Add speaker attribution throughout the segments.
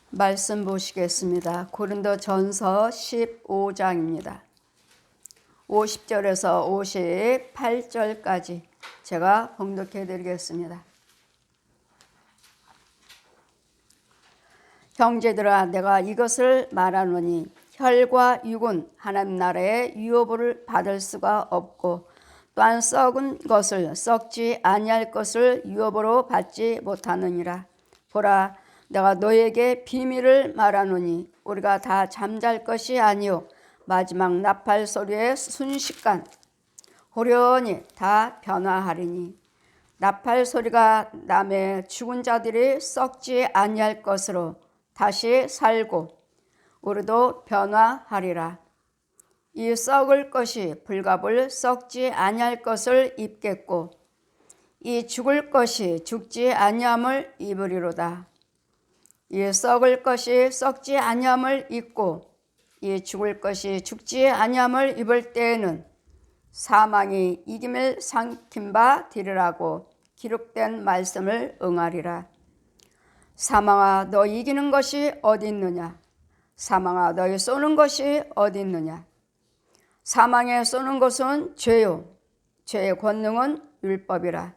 Speaker 1: 말씀 보시겠습니다. 고린도전서 15장입니다. 50절에서 58절까지 제가 봉독해 드리겠습니다. 형제들아, 내가 이것을 말하노니 혈과 육은 하나님 나라의 유업을 받을 수가 없고, 또한 썩은 것을 썩지 아니할 것을 유업으로 받지 못하느니라. 보라, 내가 너에게 비밀을 말하노니 우리가 다 잠잘 것이 아니요 마지막 나팔 소리에 순식간 호련히 다 변화하리니, 나팔 소리가 나매 죽은 자들이 썩지 아니할 것으로 다시 살고 우리도 변화하리라. 이 썩을 것이 불갑을 썩지 아니할 것을 입겠고, 이 죽을 것이 죽지 아니함을 입으리로다. 이 썩을 것이 썩지 아니함을 입고 이 죽을 것이 죽지 아니함을 입을 때에는 사망이 이김을 삼킨 바 되리라고 기록된 말씀을 응하리라. 사망아, 너 이기는 것이 어디 있느냐? 사망아, 너희 쏘는 것이 어디 있느냐? 사망에 쏘는 것은 죄요, 죄의 권능은 율법이라.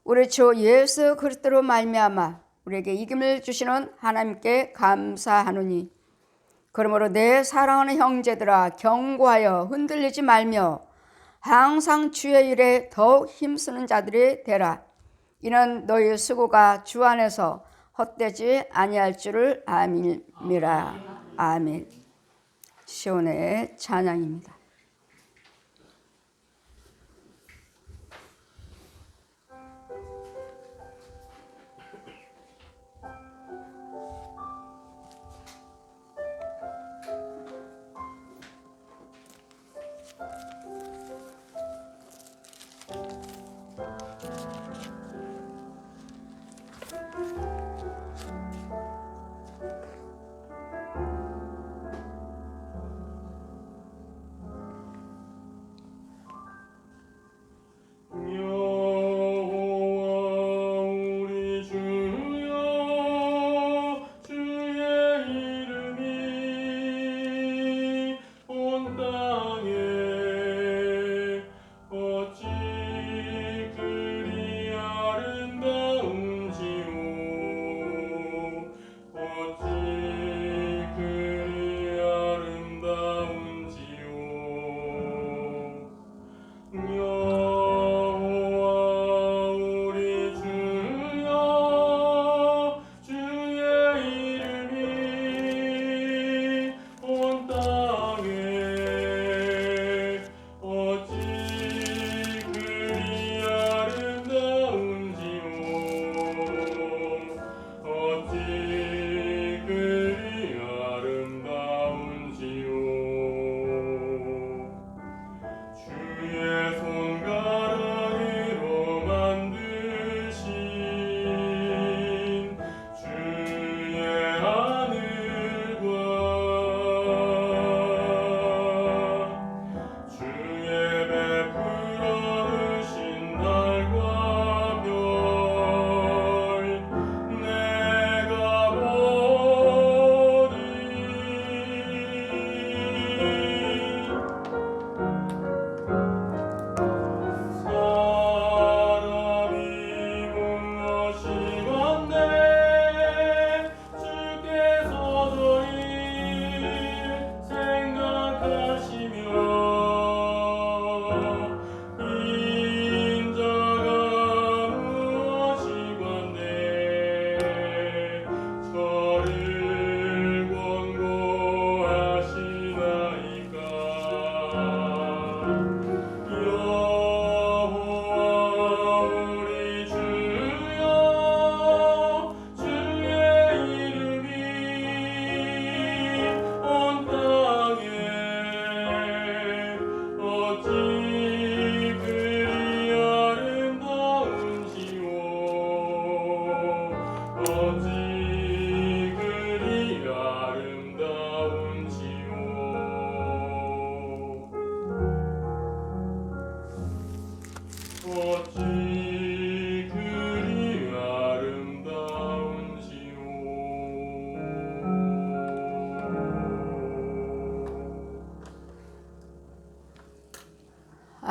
Speaker 1: 우리 주 예수 그리스도로 말미암아 우리에게 이김을 주시는 하나님께 감사하노니, 그러므로 내 사랑하는 형제들아, 경고하여 흔들리지 말며 항상 주의 일에 더욱 힘쓰는 자들이 되라. 이는 너희 수고가 주 안에서 헛되지 아니할 줄을 아밀미라. 아멘. 시온의 찬양입니다.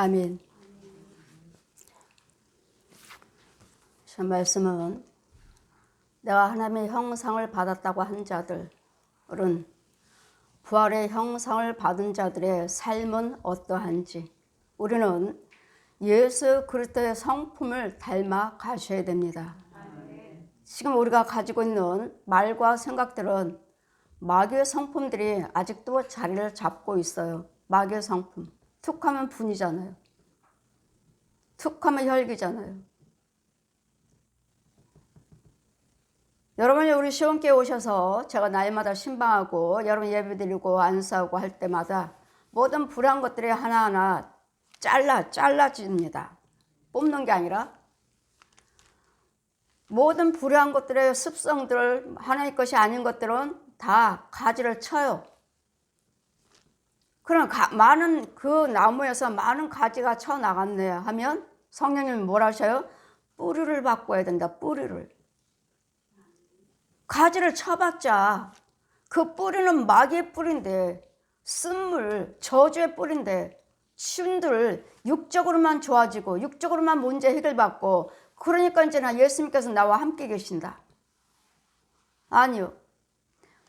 Speaker 1: 아멘. 이 말씀은 내가 하나님의 형상을 받았다고 한 자들은 부활의 형상을 받은 자들의 삶은 어떠한지 우리는 예수 그리스도의 성품을 닮아 가셔야 됩니다. 지금 우리가 가지고 있는 말과 생각들은 마귀의 성품들이 아직도 자리를 잡고 있어요. 마귀의 성품. 툭하면 분이잖아요. 툭하면 혈기잖아요. 여러분이 우리 시온교회 오셔서 제가 날마다 신방하고 여러분 예배드리고 안수하고 할 때마다 모든 불의한 것들이 하나하나 잘라집니다. 뽑는 게 아니라 모든 불의한 것들의 습성들을 하나님 것이 아닌 것들은 다 가지를 쳐요. 그럼 많은 그 나무에서 많은 가지가 쳐나갔네 하면 성령님이 뭘 하셔요? 뿌리를 바꿔야 된다. 뿌리를. 가지를 쳐봤자 그 뿌리는 마귀의 뿌리인데 쓴물, 저주의 뿌리인데 신들 육적으로만 좋아지고 육적으로만 문제 해결받고 그러니까 이제 예수님께서 나와 함께 계신다. 아니요.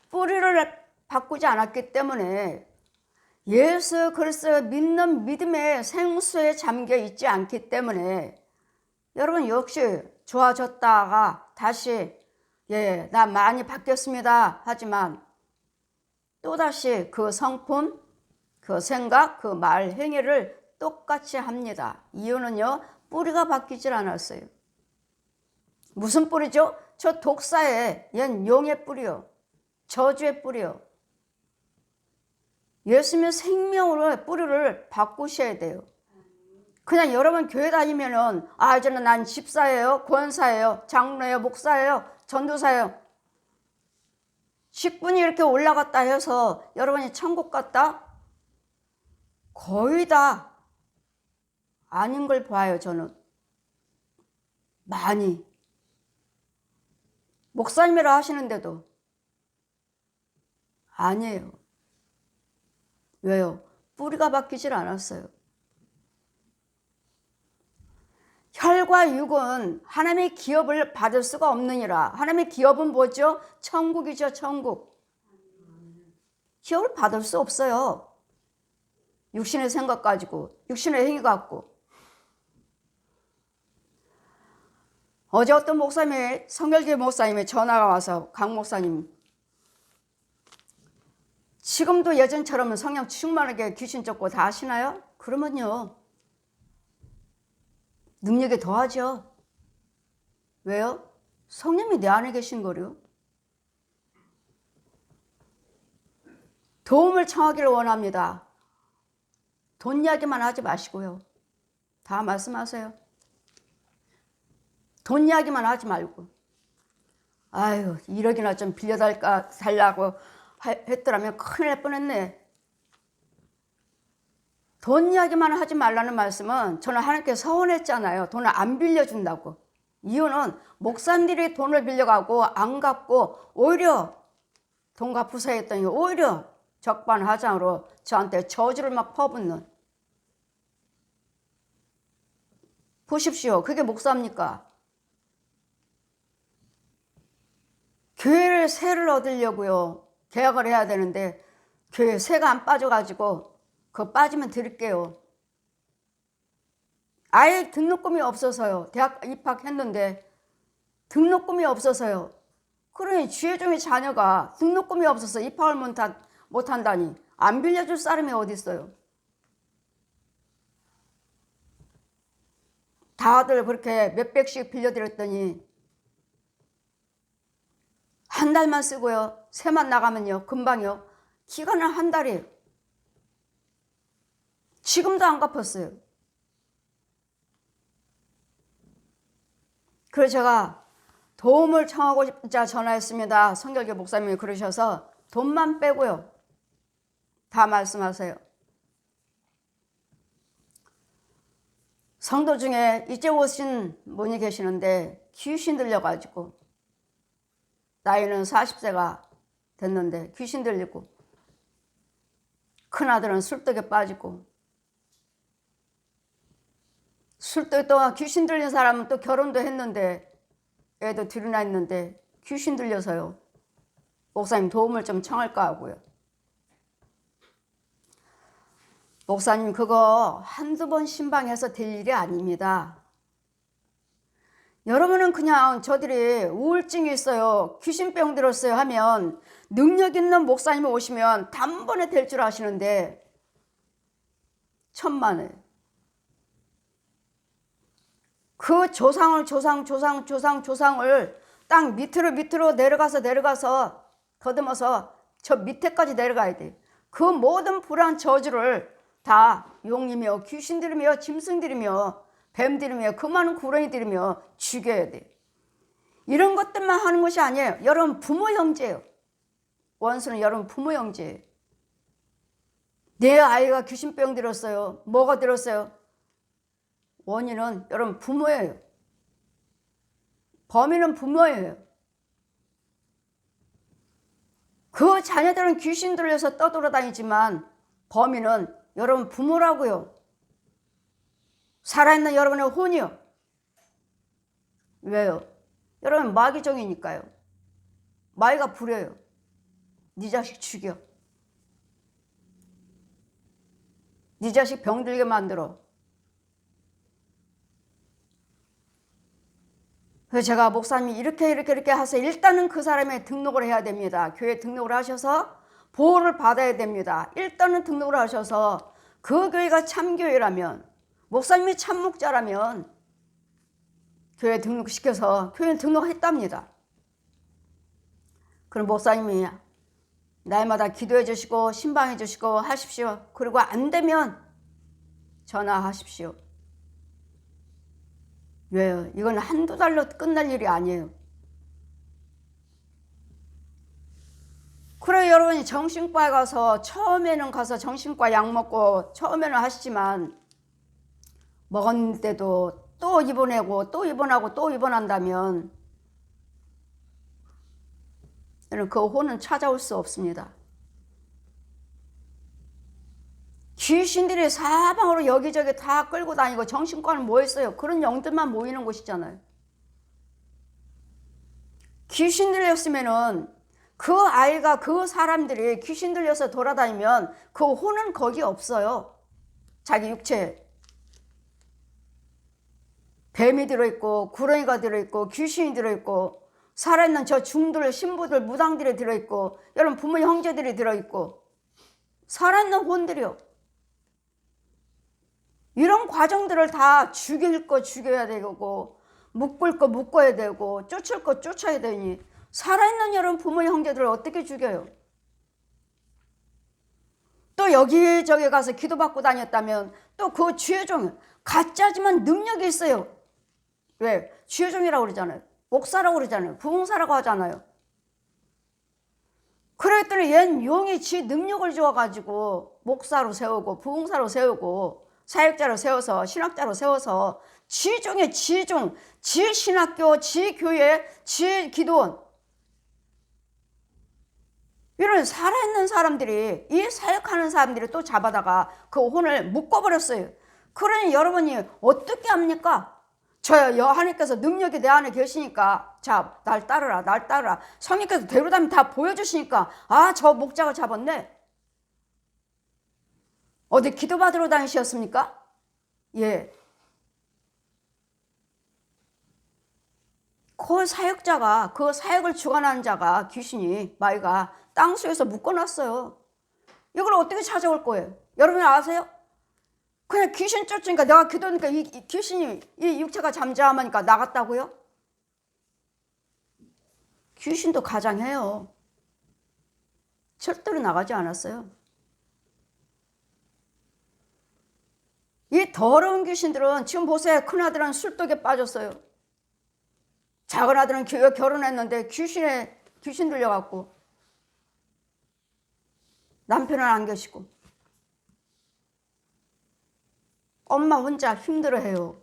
Speaker 1: 뿌리를 바꾸지 않았기 때문에 예수 그리스도를 믿는 믿음의 생수에 잠겨 있지 않기 때문에 여러분 역시 좋아졌다가 다시 나 많이 바뀌었습니다 하지만 또다시 그 성품, 그 생각, 그 말, 행위를 똑같이 합니다. 이유는요, 뿌리가 바뀌질 않았어요. 무슨 뿌리죠? 저 독사의 옛 용의 뿌리요. 저주의 뿌리요. 예수님의 생명으로 뿌리를 바꾸셔야 돼요. 그냥 여러분 교회 다니면은 저는 난 집사예요, 권사예요, 장로예요, 목사예요, 전도사예요. 직분이 이렇게 올라갔다 해서 여러분이 천국 갔다? 거의 다 아닌 걸 봐요, 저는. 많이. 목사님이라 하시는데도 아니에요. 왜요? 뿌리가 바뀌질 않았어요. 혈과 육은 하나님의 기업을 받을 수가 없느니라. 하나님의 기업은 뭐죠? 천국이죠, 천국. 기업을 받을 수 없어요. 육신의 생각 가지고, 육신의 행위 갖고. 어제 어떤 목사님이, 성결교회 목사님이 전화가 와서 강 목사님, 지금도 예전처럼 성령 충만하게 귀신 쫓고 다 하시나요? 그러면요. 능력이 더하죠. 왜요? 성령이 내 안에 계신 거요. 도움을 청하기를 원합니다. 돈 이야기만 하지 마시고요. 다 말씀하세요. 돈 이야기만 하지 말고. 아유, 1억이나 좀 빌려달라고 했더라면 큰일 날 뻔했네. 돈 이야기만 하지 말라는 말씀은 저는 하나님께 서운했잖아요. 돈을 안 빌려준다고. 이유는 목사님들이 돈을 빌려가고 안 갚고 오히려 돈 갚으세요 했더니 오히려 적반하장으로 저한테 저주를 막 퍼붓는. 보십시오. 그게 목사입니까? 교회를 세를 얻으려고요. 계약을 해야 되는데 교회 세가 안 빠져가지고 그거 빠지면 드릴게요. 아예 등록금이 없어서요. 대학 입학했는데 등록금이 없어서요. 그러니 주의종의 자녀가 등록금이 없어서 입학을 못한다니 안 빌려줄 사람이 어디 있어요. 다들 그렇게 몇백씩 빌려드렸더니 한 달만 쓰고요. 세만 나가면요. 금방요. 기간은 한 달이에요. 지금도 안 갚았어요. 그래서 제가 도움을 청하고 싶자 전화했습니다. 성결교 목사님이 그러셔서 돈만 빼고요. 다 말씀하세요. 성도 중에 이제 오신 분이 계시는데 귀신 들려가지고 나이는 40세가 됐는데 귀신 들리고 큰아들은 술독에 빠지고 술도 또 귀신 들린 사람은 또 결혼도 했는데 애도 둘이나 했는데 귀신 들려서요. 목사님 도움을 좀 청할까 하고요. 목사님 그거 한두 번 신방해서 될 일이 아닙니다. 여러분은 그냥 저들이 우울증이 있어요, 귀신병 들었어요 하면 능력 있는 목사님이 오시면 단번에 될 줄 아시는데 천만에 그 조상을 땅 밑으로 내려가서 거듭어서 저 밑에까지 내려가야 돼. 그 모든 불안 저주를 다 용이며 귀신들이며 짐승들이며 뱀들이며 그 많은 구렁이들이며 죽여야 돼. 이런 것들만 하는 것이 아니에요. 여러분 부모 형제예요. 원수는 여러분 부모 형제예요. 내 아이가 귀신병 들었어요. 뭐가 들었어요? 원인은 여러분 부모예요. 범인은 부모예요. 그 자녀들은 귀신 들려서 떠돌아다니지만 범인은 여러분 부모라고요. 살아있는 여러분의 혼이요. 왜요? 여러분 마귀종이니까요. 마귀가 부려요. 네 자식 죽여. 네 자식 병들게 만들어. 그래서 제가 목사님이 이렇게 하세요. 일단은 그 사람의 등록을 해야 됩니다. 교회 등록을 하셔서 보호를 받아야 됩니다. 일단은 등록을 하셔서 그 교회가 참교회라면, 목사님이 참목자라면 교회 등록시켜서 교회 등록했답니다. 그럼 목사님이 날마다 기도해 주시고 신방해 주시고 하십시오. 그리고 안 되면 전화하십시오. 왜요? 이건 한두 달로 끝날 일이 아니에요. 그래 여러분이 정신과에 가서 처음에는 가서 정신과 약 먹고 처음에는 하시지만 먹었는데도 또 입원하고 또 입원하고 또 입원한다면 그 혼은 찾아올 수 없습니다. 귀신들이 사방으로 여기저기 다 끌고 다니고 정신과는 뭐 했어요? 그런 영들만 모이는 곳이잖아요. 귀신 들렸으면은 그 아이가 그 사람들이 귀신 들려서 돌아다니면 그 혼은 거기 없어요. 자기 육체에. 뱀이 들어있고 구렁이가 들어있고 귀신이 들어있고 살아있는 저 중들 신부들 무당들이 들어있고 여러분 부모 형제들이 들어있고 살아있는 혼들이요. 이런 과정들을 다 죽일 거 죽여야 되고 묶을 거 묶어야 되고 쫓을 거 쫓아야 되니 살아있는 여러분 부모 형제들을 어떻게 죽여요? 또 여기저기 가서 기도받고 다녔다면 또 그 주의종 가짜지만 능력이 있어요. 왜? 주의종이라고 그러잖아요. 목사라고 그러잖아요. 부흥사라고 하잖아요. 그랬더니 얜 용이 지 능력을 주어가지고 목사로 세우고 부흥사로 세우고 사역자로 세워서 신학자로 세워서 지종의 지종, 지 신학교, 지 교회, 지 기도원 이런 살아있는 사람들이 이 사역하는 사람들이 또 잡아다가 그 혼을 묶어버렸어요. 그러니 여러분이 어떻게 합니까? 저 하나님께서 능력이 내 안에 계시니까 자, 날 따르라. 성령께서 데려다면 다 보여주시니까 아, 저 목자가 잡았네. 어디 기도받으러 다니셨습니까? 예. 그 사역자가, 그 사역을 주관하는 자가 귀신이 마귀가 땅속에서 묶어놨어요. 이걸 어떻게 찾아올 거예요? 여러분 아세요? 그냥 귀신 쫓으니까 내가 기도하니까 이 귀신이 이 육체가 잠잠하니까 나갔다고요? 귀신도 가장해요. 절대로 나가지 않았어요. 이 더러운 귀신들은 지금 보세요. 큰아들은 술독에 빠졌어요. 작은 아들은 결혼했는데 귀신 들려갖고 남편은 안 계시고 엄마 혼자 힘들어해요.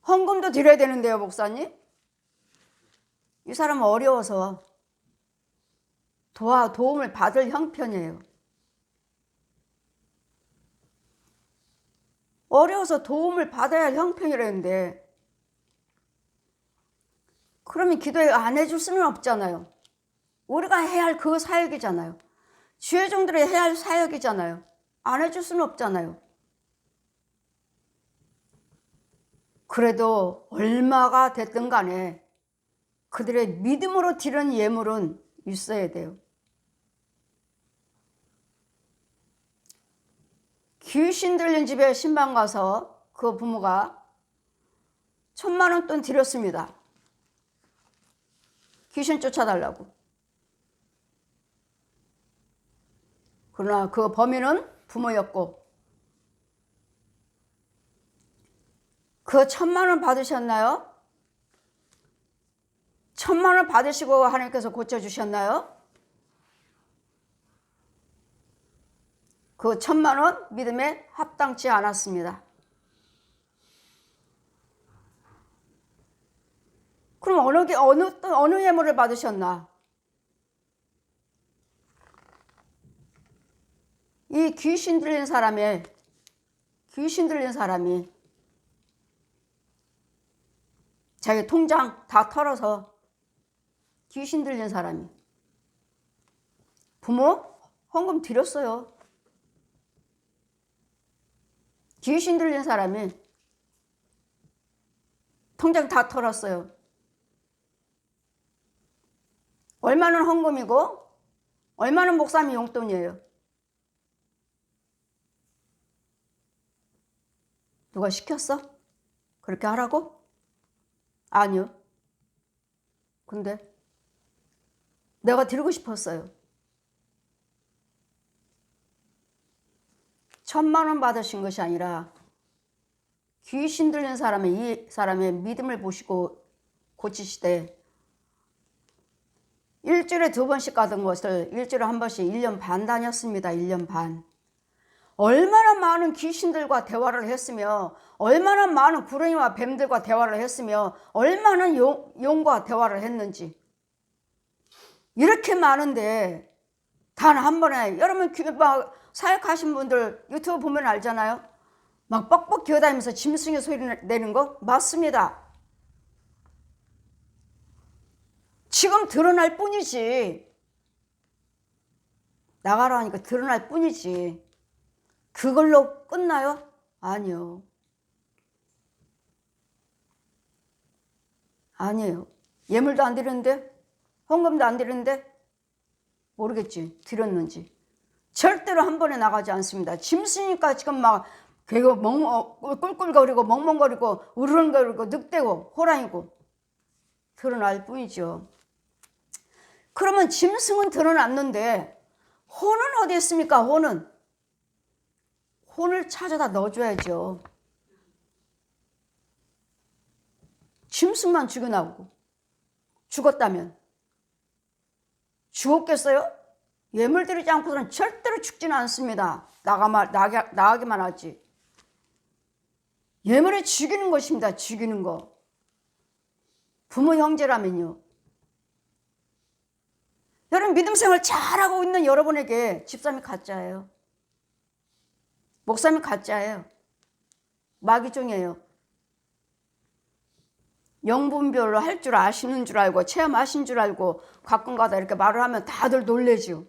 Speaker 1: 헌금도 드려야 되는데요, 목사님. 이 사람은 어려워서 도움을 받을 형편이에요. 어려워서 도움을 받아야 할 형편이라는데 그러면 기도에 안 해줄 수는 없잖아요. 우리가 해야 할 그 사역이잖아요. 주의종들이 해야 할 사역이잖아요. 안 해줄 수는 없잖아요. 그래도 얼마가 됐든 간에 그들의 믿음으로 드리는 예물은 있어야 돼요. 귀신 들린 집에 신방 가서 그 부모가 1,000만 원 돈 드렸습니다. 귀신 쫓아달라고. 그러나 그 범인은 부모였고 그 1,000만 원 받으셨나요? 1,000만 원 받으시고 하나님께서 고쳐주셨나요? 그 1,000만 원 믿음에 합당치 않았습니다. 그럼 어느 예물을 받으셨나? 이 귀신 들린 사람이 자기 통장 다 털어서 귀신 들린 사람이 부모 헌금 드렸어요. 귀신 들린 사람이 통장 다 털었어요. 얼마는 헌금이고 얼마는 목사님 용돈이에요. 누가 시켰어? 그렇게 하라고? 아니요. 근데 내가 드리고 싶었어요. 1,000만 원 받으신 것이 아니라 귀신 들린 이 사람의 믿음을 보시고 고치시되 일주일에 2번씩 가던 것을 일주일에 한 번씩 1년 반 다녔습니다. 1년 반. 얼마나 많은 귀신들과 대화를 했으며 얼마나 많은 구렁이와 뱀들과 대화를 했으며 얼마나 용과 대화를 했는지. 이렇게 많은데 단 한 번에 여러분 막 사역하신 분들 유튜브 보면 알잖아요. 막 뻑뻑 기어다니면서 짐승의 소리 내는 거 맞습니다. 지금 드러날 뿐이지. 나가라 하니까 드러날 뿐이지. 그걸로 끝나요? 아니요. 아니에요. 예물도 안 드렸는데? 헌금도 안 드렸는데? 모르겠지. 드렸는지. 절대로 한 번에 나가지 않습니다. 짐승이니까 지금 막 꿀꿀거리고 멍멍거리고 우르렁거리고 늑대고 호랑이고 드러날 뿐이죠. 그러면 짐승은 드러났는데 혼은 어디 있습니까? 혼을 찾아다 넣어줘야죠. 짐승만 죽여나오고 죽었다면 죽었겠어요? 예물 드리지 않고서는 절대로 죽지는 않습니다. 나가기만 하지. 예물을 죽이는 것입니다. 죽이는 거. 부모 형제라면요. 여러분 믿음 생활 잘하고 있는 여러분에게 집사람이 가짜예요. 목사님이 가짜예요. 마귀종이에요. 영분별로 할 줄 아시는 줄 알고 체험하신 줄 알고 가끔가다 이렇게 말을 하면 다들 놀래죠.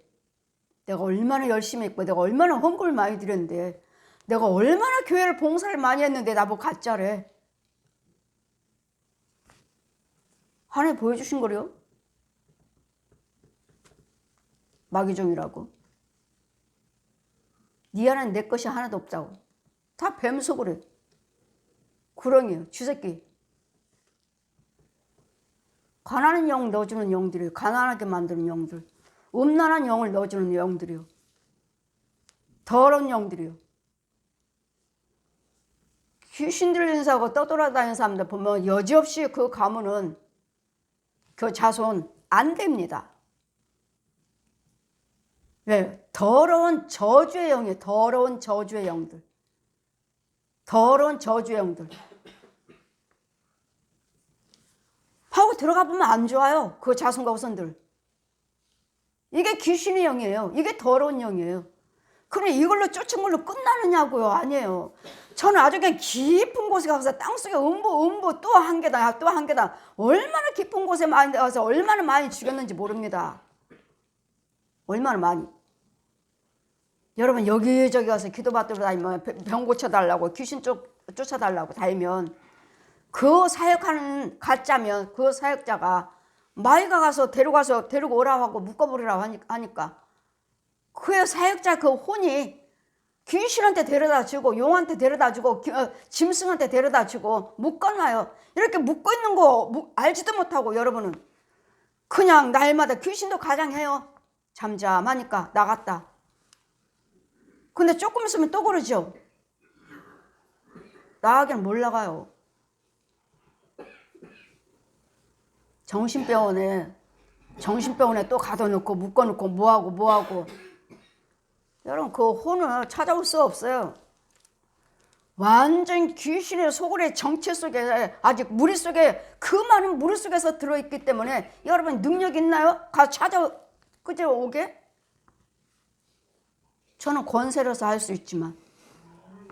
Speaker 1: 내가 얼마나 열심히 했고 내가 얼마나 헌금을 많이 드렸는데 내가 얼마나 교회를 봉사를 많이 했는데 나보고 가짜래. 하나님 보여주신 거래요. 마귀종이라고. 네 안에는 내 것이 하나도 없다고. 다 뱀속으로. 구렁이에요. 쥐새끼. 가난한 영 넣어주는 영들이에요. 가난하게 만드는 영들. 음란한 영을 넣어주는 영들이요. 더러운 영들이요. 귀신 들린 사고 떠돌아다니는 사람들 보면 여지없이 그 가문은 그 자손 안 됩니다. 왜? 더러운 저주의 영이에요. 더러운 저주의 영들. 더러운 저주의 영들. 하고 들어가 보면 안 좋아요. 그 자손과 후손들. 이게 귀신의 영이에요. 이게 더러운 영이에요. 그럼 이걸로 쫓은 걸로 끝나느냐고요? 아니에요. 저는 아주 그냥 깊은 곳에 가서 땅속에 음부 또 한 계단 또 한 계단 얼마나 깊은 곳에 많이 가서 얼마나 많이 죽였는지 모릅니다. 얼마나 많이. 여러분 여기저기 가서 기도받으러 다니면 병 고쳐달라고 귀신 쫓아달라고 다니면 그 사역하는 가짜면 그 사역자가 마이가 가서 데리고 오라고 하고 묶어버리라고 하니까 그 사역자 그 혼이 귀신한테 데려다 주고 용한테 데려다 주고 짐승한테 데려다 주고 묶어놔요. 이렇게 묶고 있는 거 알지도 못하고 여러분은 그냥 날마다 귀신도 가장해요. 잠잠하니까 나갔다. 근데 조금 있으면 또 그러죠. 나가긴 못 나가요. 정신병원에 또 가둬놓고 묶어놓고 뭐하고 여러분 그 혼을 찾아올 수 없어요. 완전 귀신의 소굴의 정체 속에 아직 무리 속에 그 많은 무리 속에서 들어있기 때문에 여러분 능력 있나요? 가서 찾아 그저 오게? 저는 권세로서 할 수 있지만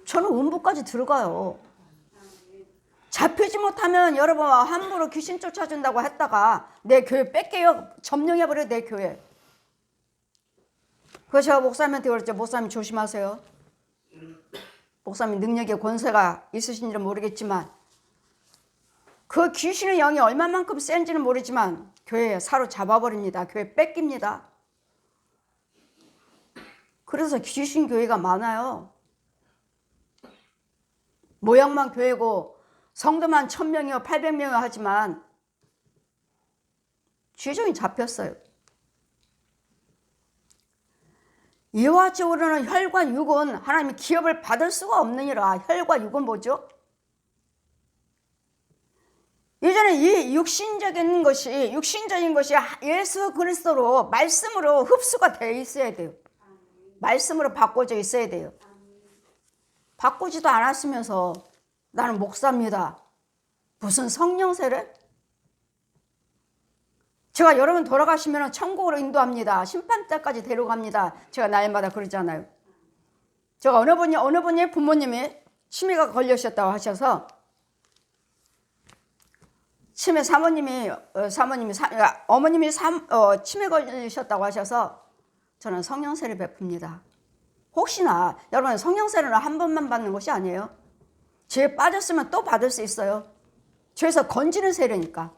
Speaker 1: 저는 음부까지 들어가요. 잡히지 못하면 여러분 함부로 귀신 쫓아준다고 했다가 내 교회 뺏겨요. 점령해버려 내 교회. 그래서 제가 목사님한테 그랬죠. 목사님 조심하세요. 목사님 능력의 권세가 있으신지는 모르겠지만 그 귀신의 영이 얼마만큼 센지는 모르지만 교회에 사로잡아버립니다. 교회 뺏깁니다. 그래서 귀신 교회가 많아요. 모양만 교회고 성도만 1000명이요 800명이요 하지만 쥐종이 잡혔어요. 이와 같이 우리는 혈과 육은 하나님의 기업을 받을 수가 없느니라. 혈과 육은 뭐죠? 이제는 이 육신적인 것이 예수 그리스도로 말씀으로 흡수가 되어 있어야 돼요. 말씀으로 바꿔져 있어야 돼요. 바꾸지도 않았으면서 나는 목사입니다. 무슨 성령 세례? 제가 여러분 돌아가시면 천국으로 인도합니다. 심판 때까지 데려갑니다. 제가 날마다 그러잖아요. 제가 어느 분이 부모님이 치매가 걸리셨다고 하셔서 어머님이 치매 걸리셨다고 하셔서 저는 성령 세례 베풉니다. 혹시나 여러분 성령 세례는 한 번만 받는 것이 아니에요. 죄에 빠졌으면 또 받을 수 있어요. 죄에서 건지는 세례니까.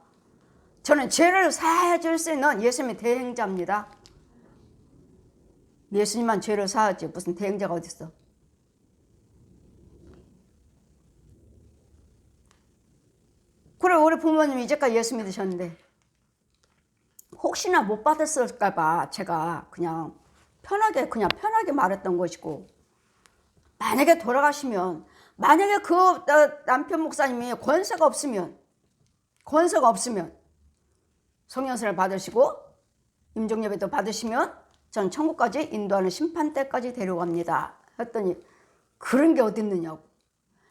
Speaker 1: 저는 죄를 사해 줄 수 있는 예수님의 대행자입니다. 예수님만 죄를 사하지 무슨 대행자가 어디 있어. 그래 우리 부모님이 이제까지 예수 믿으셨는데 혹시나 못 받았을까 봐 제가 그냥 편하게 말했던 것이고 만약에 돌아가시면 만약에 그 남편 목사님이 권세가 없으면 성령세를 받으시고 임종예배도 받으시면 전 천국까지 인도하는 심판 때까지 데려갑니다. 했더니 그런 게 어디 있느냐고.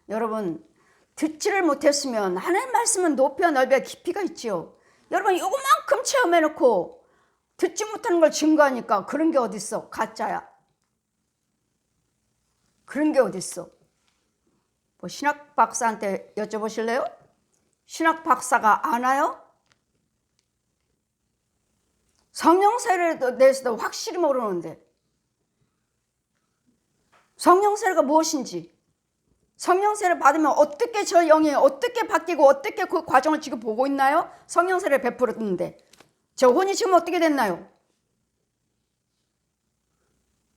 Speaker 1: 여러분 듣지를 못했으면 하나님 말씀은 높이와 넓이와 깊이가 있지요. 여러분 요거만큼 체험해놓고 듣지 못하는 걸 증거하니까 그런 게 어디 있어. 가짜야. 그런 게 어디 있어. 뭐 신학 박사한테 여쭤보실래요? 신학 박사가 아나요? 성령 세례에 대해서도 확실히 모르는데 성령 세례가 무엇인지 성령 세례 받으면 어떻게 저 영이 어떻게 바뀌고 어떻게 그 과정을 지금 보고 있나요? 성령 세례 베풀었는데 저 혼이 지금 어떻게 됐나요?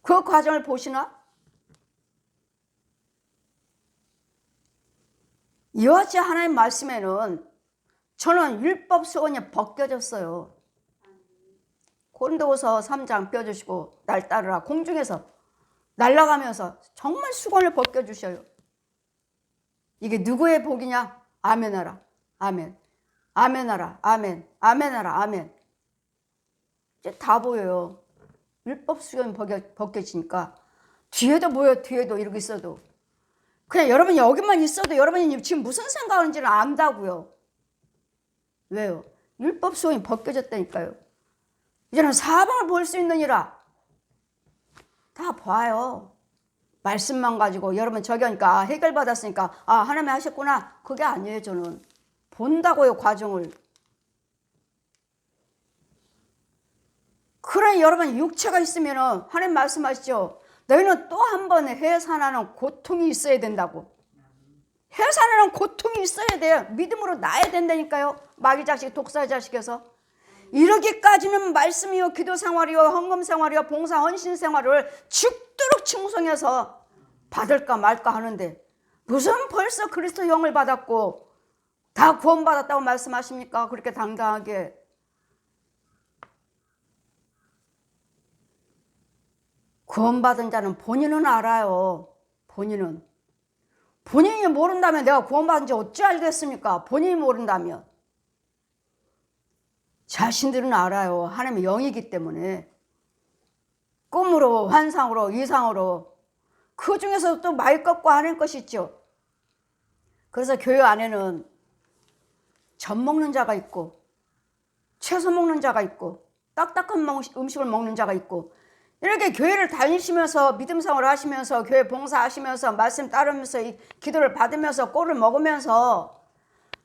Speaker 1: 그 과정을 보시나? 이와 같이 하나님 말씀에는 저는 율법 수건이 벗겨졌어요. 고린도후서 3장 펴주시고 날 따르라 공중에서 날아가면서 정말 수건을 벗겨주셔요. 이게 누구의 복이냐? 아멘하라 아멘 아멘하라 아멘 아멘하라 아멘. 이제 다 보여요. 율법 수건이 벗겨지니까 뒤에도 보여. 뒤에도 이러고 있어도 그냥 여러분이 여기만 있어도 여러분이 지금 무슨 생각하는지는 안다고요. 왜요? 율법 수건이 벗겨졌다니까요. 이제는 사방을 볼 수 있느니라. 다 봐요. 말씀만 가지고 여러분 저기 하니까 해결받았으니까 하나님이 하셨구나. 그게 아니에요. 저는 본다고요. 과정을. 그래 여러분 육체가 있으면 하나님 말씀하시죠. 너희는 또 한 번 해산하는 고통이 있어야 된다고. 해산하는 고통이 있어야 돼요. 믿음으로 나야 된다니까요. 마귀 자식 독사 자식에서. 이러기까지는 말씀이요 기도 생활이요 헌금 생활이요 봉사 헌신 생활을 죽도록 충성해서 받을까 말까 하는데 무슨 벌써 그리스도 영을 받았고 다 구원받았다고 말씀하십니까? 그렇게 당당하게. 구원받은 자는 본인은 알아요. 본인이 모른다면 내가 구원받은지 어찌 알겠습니까? 본인이 모른다면. 자신들은 알아요. 하나님의 영이기 때문에. 꿈으로 환상으로 이상으로 그 중에서 또 말 것과 하는 것이 있죠. 그래서 교회 안에는 젖 먹는 자가 있고 채소 먹는 자가 있고 딱딱한 음식을 먹는 자가 있고 이렇게 교회를 다니시면서 믿음 생활을 하시면서 교회 봉사하시면서 말씀 따르면서 기도를 받으면서 꼴을 먹으면서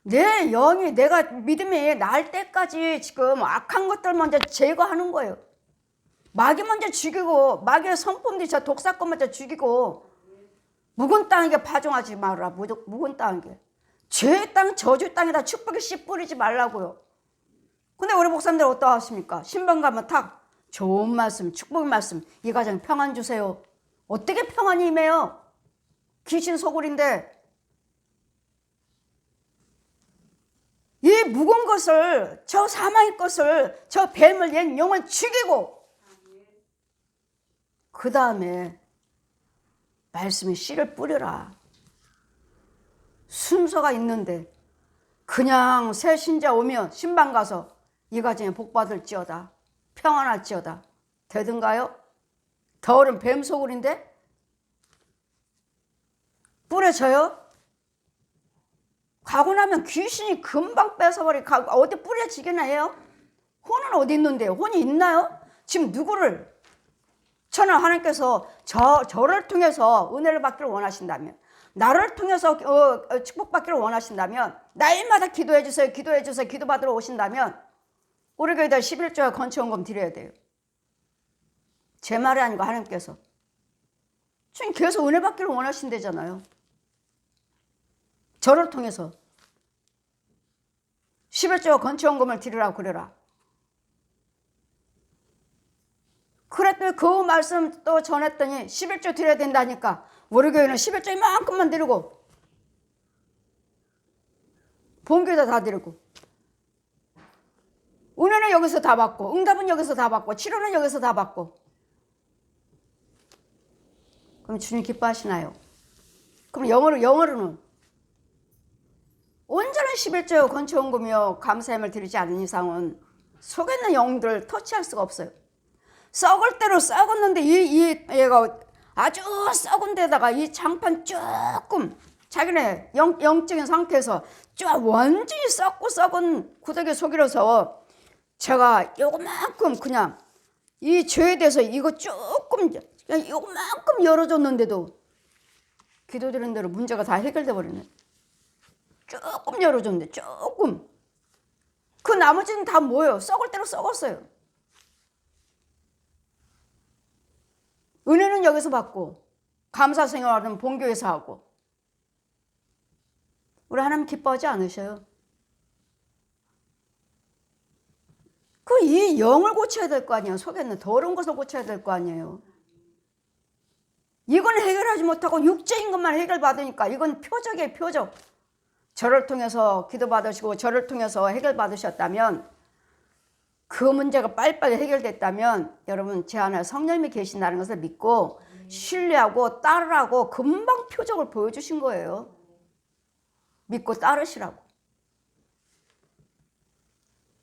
Speaker 1: 내 영이 내가 믿음이 날 때까지 지금 악한 것들 먼저 제거하는 거예요. 마귀 먼저 죽이고 마귀의 성품들이 저 독사권 먼저 죽이고 묵은 땅에게 파종하지 말라. 묵은 땅에 죄의 땅 저주 땅에다 축복의 씨 뿌리지 말라고요. 근데 우리 목사님들 어떠하십니까? 신방 가면 탁 좋은 말씀 축복의 말씀 이 가정 평안 주세요. 어떻게 평안이 임해요? 귀신 소굴인데 이 묵은 것을 저 사망의 것을 저 뱀을 옛 영을 죽이고 그 다음에 말씀에 씨를 뿌려라. 순서가 있는데 그냥 새 신자 오면 신방 가서 이 가정에 복 받을지어다 평안할지어다 되든가요? 더울은 뱀 소굴인데 뿌려져요? 가고 나면 귀신이 금방 뺏어버리고 어디 뿌려지기나 해요? 혼은 어디 있는데요? 혼이 있나요? 지금 누구를 저는 하나님께서 저를 통해서 은혜를 받기를 원하신다면 나를 통해서 축복받기를 원하신다면 날마다 기도해 주세요. 기도해 주세요. 기도받으러 오신다면 우리 교회다 11조와 건축원금 드려야 돼요. 제 말이 아니고 하나님께서 지금 계속 은혜 받기를 원하신대잖아요. 저를 통해서 11조와 건축원금을 드리라고 그래라. 그랬더니 그 말씀 또 전했더니 11조 드려야 된다니까 우리 교회는 11조 이만큼만 드리고 본교에다 다 드리고 은혜는 여기서 다 받고 응답은 여기서 다 받고 치료는 여기서 다 받고 그럼 주님 기뻐하시나요? 그럼 영어로는 온전한 11조 건축원금이요 감사함을 드리지 않는 이상은 속에 있는 영들 터치할 수가 없어요. 썩을 대로 썩었는데 얘가 아주 썩은 데다가 이 장판 조금 자기네 영적인 상태에서 쭉 완전히 썩고 썩은 구더기 속이라서 제가 요만큼 그냥 이 죄에 대해서 이거 조금 그냥 요만큼 열어줬는데도 기도드린 대로 문제가 다 해결돼 버리네. 조금 열어줬는데 조금 그 나머지는 다 뭐예요? 썩을 대로 썩었어요. 은혜는 여기서 받고 감사 생활은 본교에서 하고 우리 하나님 기뻐하지 않으셔요? 그 이 영을 고쳐야 될 거 아니에요. 속에 있는 더러운 것을 고쳐야 될 거 아니에요. 이건 해결하지 못하고 육체인 것만 해결받으니까 이건 표적이에요. 표적. 저를 통해서 기도받으시고 저를 통해서 해결받으셨다면 그 문제가 빨리빨리 해결됐다면 여러분 제 안에 성령님이 계신다는 것을 믿고 신뢰하고 따르라고 금방 표적을 보여주신 거예요. 믿고 따르시라고.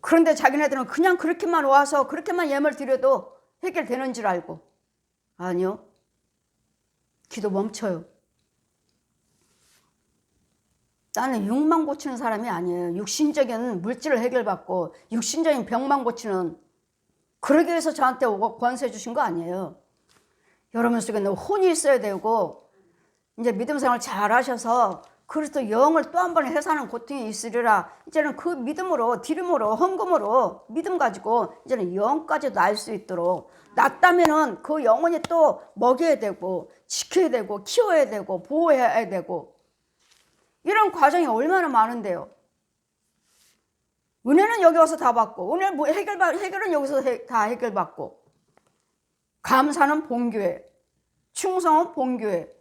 Speaker 1: 그런데 자기네들은 그냥 그렇게만 와서 그렇게만 예물 드려도 해결되는 줄 알고 아니요. 기도 멈춰요. 나는 육만 고치는 사람이 아니에요. 육신적인 물질을 해결받고 육신적인 병만 고치는 그러기 위해서 저한테 오고 권세 주신 거 아니에요. 여러분 속에는 혼이 있어야 되고 이제 믿음 생활 잘 하셔서 그리스도 영을 또 한 번 해사는 고통이 있으리라. 이제는 그 믿음으로 기름으로 헌금으로 믿음 가지고 이제는 영까지 날 수 있도록 낳았다면은 그 영혼이 또 먹여야 되고 지켜야 되고 키워야 되고 보호해야 되고 이런 과정이 얼마나 많은데요. 은혜는 여기 와서 다 받고 은혜 뭐 해결은 여기서 다 해결받고 감사는 본교회 충성은 본교회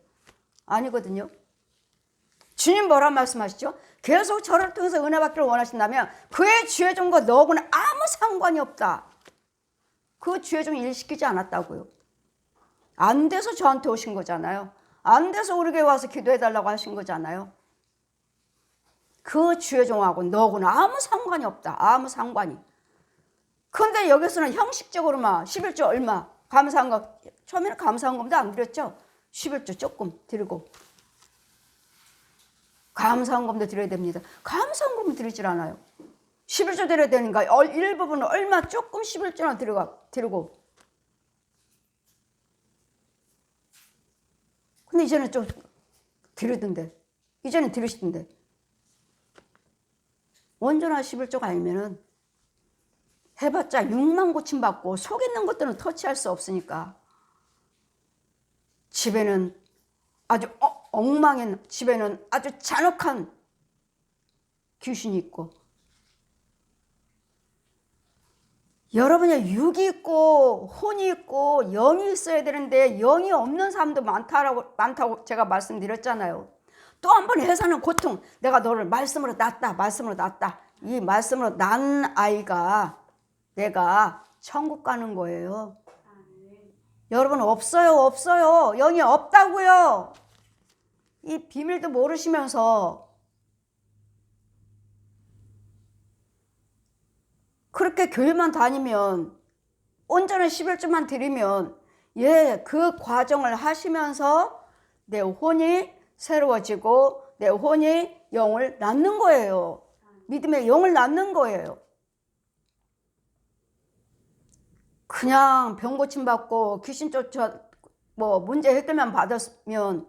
Speaker 1: 아니거든요. 주님 뭐라 말씀하시죠? 계속 저를 통해서 은혜 받기를 원하신다면 그의 죄 중과 너하고는 아무 상관이 없다. 그 죄 중 일시키지 않았다고요. 안 돼서 저한테 오신 거잖아요. 안 돼서 우리 교회 와서 기도해달라고 하신 거잖아요. 그 죄 중하고 너하고는 아무 상관이 없다. 아무 상관이. 근데 여기서는 형식적으로만 11조 얼마 감사한 거 처음에는 감사한 겁니다. 안 드렸죠? 11조 조금 드리고 감사한 금도 드려야 됩니다. 감사한 금은 드리질 않아요. 11조 드려야 되니까 일부분은 얼마 조금 11조나 드리고 근데 이제는 좀 드리던데 이제는 드리시던데 온전한 11조가 아니면은 해봤자 6만 고침받고 속에 있는 것들은 터치할 수 없으니까 집에는 아주 엉망인 집에는 아주 잔혹한 귀신이 있고 여러분의 육이 있고 혼이 있고 영이 있어야 되는데 영이 없는 사람도 많다고 제가 말씀드렸잖아요. 또 한 번 해사는 고통. 내가 너를 말씀으로 낳았다. 이 말씀으로 낳은 아이가 내가 천국 가는 거예요. 여러분 없어요. 영이 없다고요. 이 비밀도 모르시면서 그렇게 교회만 다니면 온전한 11조만 드리면 그 과정을 하시면서 내 혼이 새로워지고 내 혼이 영을 낳는 거예요. 믿음의 영을 낳는 거예요. 그냥 병 고침 받고 귀신 쫓아 문제 해결만 받았으면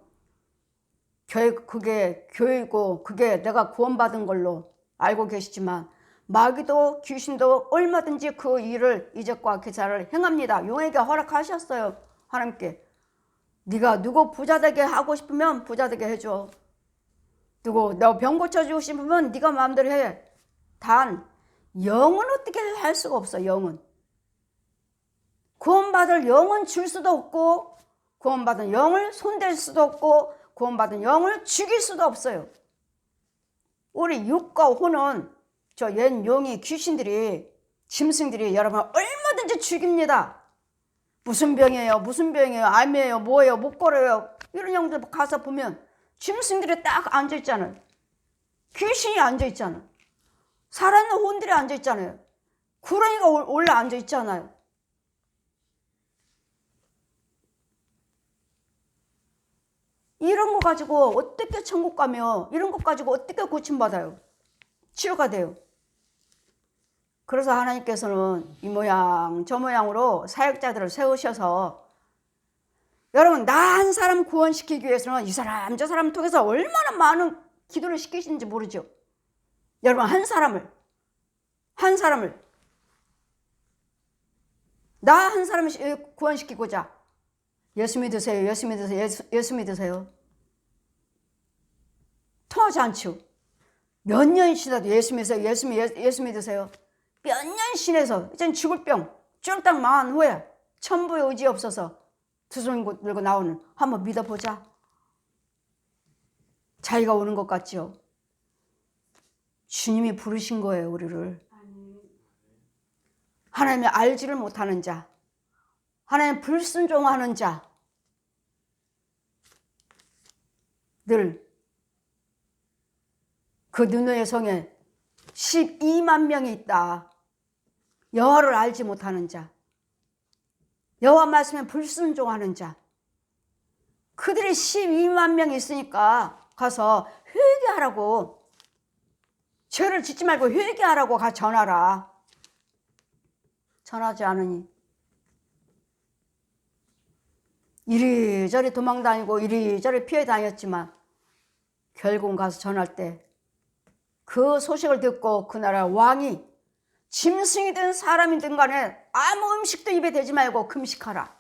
Speaker 1: 그게 교회고 그게 내가 구원받은 걸로 알고 계시지만 마귀도 귀신도 얼마든지 그 일을 이적과 기사를 행합니다. 용에게 허락하셨어요. 하나님께. 네가 누구 부자 되게 하고 싶으면 부자 되게 해줘. 누구 너 병 고쳐주고 싶으면 네가 마음대로 해. 단 영은 어떻게 할 수가 없어. 영은. 구원받을 영은 줄 수도 없고 구원받은 영을 손댈 수도 없고 구원받은 영을 죽일 수도 없어요. 우리 육과 혼은 저 옛 용이 귀신들이 짐승들이 여러분 얼마든지 죽입니다. 무슨 병이에요? 암이에요? 뭐예요? 못 걸어요? 이런 영들 가서 보면 짐승들이 딱 앉아있잖아요. 귀신이 앉아있잖아요. 살아있는 혼들이 앉아있잖아요. 구렁이가 올라 앉아있잖아요. 이런 거 가지고 어떻게 천국 가며 이런 것 가지고 어떻게 고침받아요? 치료가 돼요. 그래서 하나님께서는 이 모양 저 모양으로 사역자들을 세우셔서 여러분 나 한 사람 구원시키기 위해서는 이 사람 저 사람 통해서 얼마나 많은 기도를 시키시는지 모르죠. 여러분 한 사람을 나 한 사람을 구원시키고자 예수 믿으세요. 통하지 않죠. 몇 년 지나도 예수 믿으세요. 몇 년 지내서 이젠 죽을 병 쫄딱 망한 후에 천부의 의지 없어서 두 손 들고 나오는 한번 믿어보자. 자기가 오는 것 같죠. 주님이 부르신 거예요. 우리를. 하나님이 알지를 못하는 자, 하나님 불순종하는 자, 늘 그 느느의 성에 12만 명이 있다. 여호와를 알지 못하는 자, 여호와 말씀에 불순종하는 자, 그들이 12만 명이 있으니까 가서 회개하라고, 죄를 짓지 말고 회개하라고 가 전하라. 전하지 않으니 이리저리 도망다니고 이리저리 피해 다녔지만 결국 가서 전할 때 그 소식을 듣고 그 나라 왕이 짐승이든 사람이든 간에 아무 음식도 입에 대지 말고 금식하라.